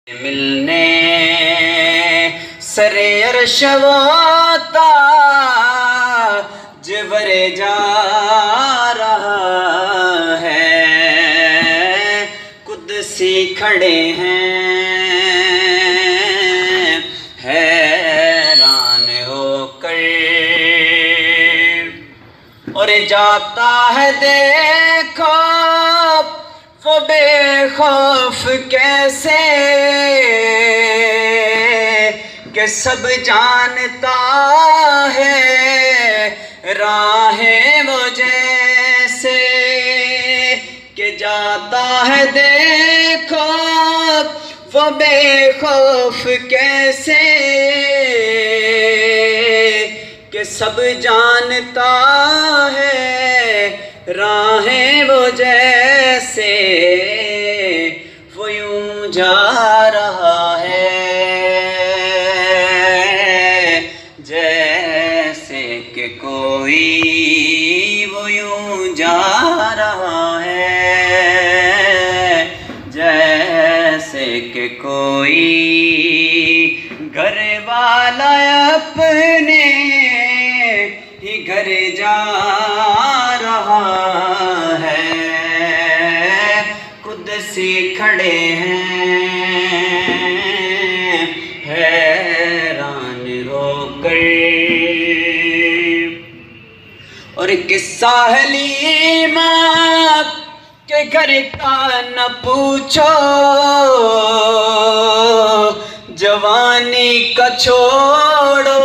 ملنے سر عرش و تاج ور جا رہا ہے، قدسی کھڑے ہیں حیران ہو کر، اور جاتا ہے دیکھو وہ بے خوف کیسے، کہ سب جانتا ہے راہ وہ جیسے، کہ جاتا ہے دیکھو وہ بے خوف کیسے، کہ سب جانتا ہے راہ وہ جیسے، وہ یوں جا رہا ہے جیسے کہ کوئی، وہ یوں جا رہا ہے جیسے کہ کوئی گھر والا اپنے ہی گھر جا رہا ہے، قدسی کھڑے ہیں حیران ہو کر، اور قصہ حلیمہ کے گھر کا نہ پوچھو، جوانی کا چھوڑو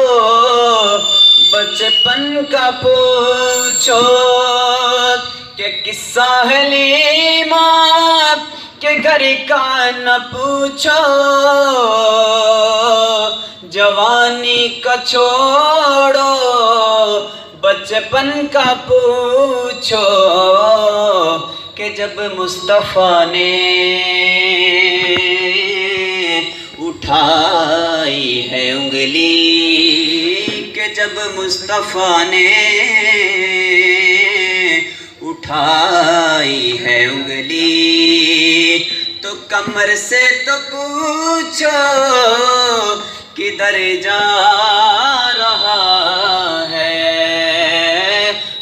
بچپن کا پوچھو، کہ قصہ حلیمہ کے گھر کا نہ پوچھو، جوانی کا چھوڑو بچپن کا پوچھو، کہ جب مصطفیٰ نے اٹھائی ہے انگلی، کہ جب مصطفیٰ نے اٹھائی ہے انگلی، تو کمر سے تو پوچھو کدھر جا رہا ہے،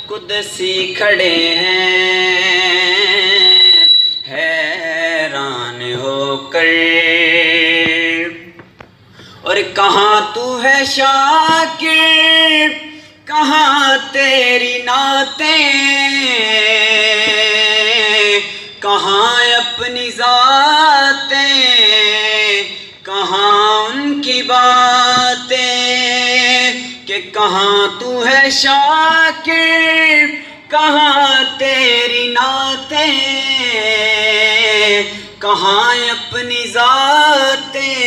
قدسی کھڑے ہیں حیران ہو کر، اور کہاں تو ہے شاکر، کہاں تیری نعتیں، کہاں اپنی ذاتیں، کہاں ان کی باتیں، کہ کہاں تو ہے شاکر، کہاں تیری نعتیں، کہاں اپنی ذاتیں،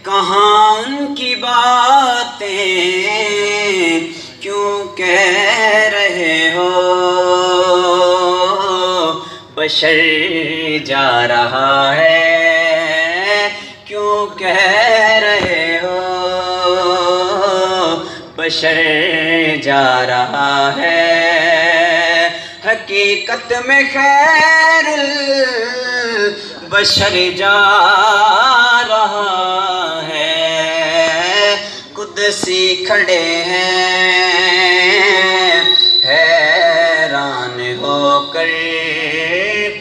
کہاں ان کی باتیں، کیوں کہہ رہے ہو بشر جا رہا ہے، کیوں کہہ رہے ہو بشر جا رہا ہے، حقیقت میں خیر البشر جا رہا ہے، قدسی کھڑے ہیں حیران ہو کر،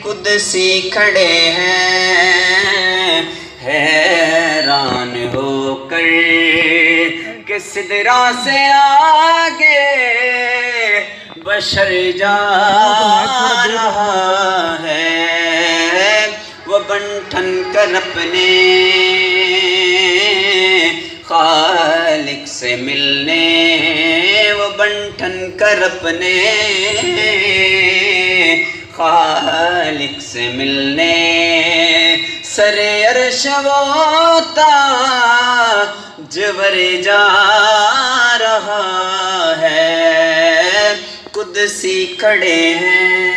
قدسی کھڑے ہیں حیران ہو کر، کہ سدرا سے آگے بشر جا رہا ہے، وہ بنٹھن کر اپنے خالق سے ملنے، وہ بنٹھن کر اپنے خالق سے ملنے، سر عرش و تاج ور جا رہا ہے، قدسی کھڑے ہیں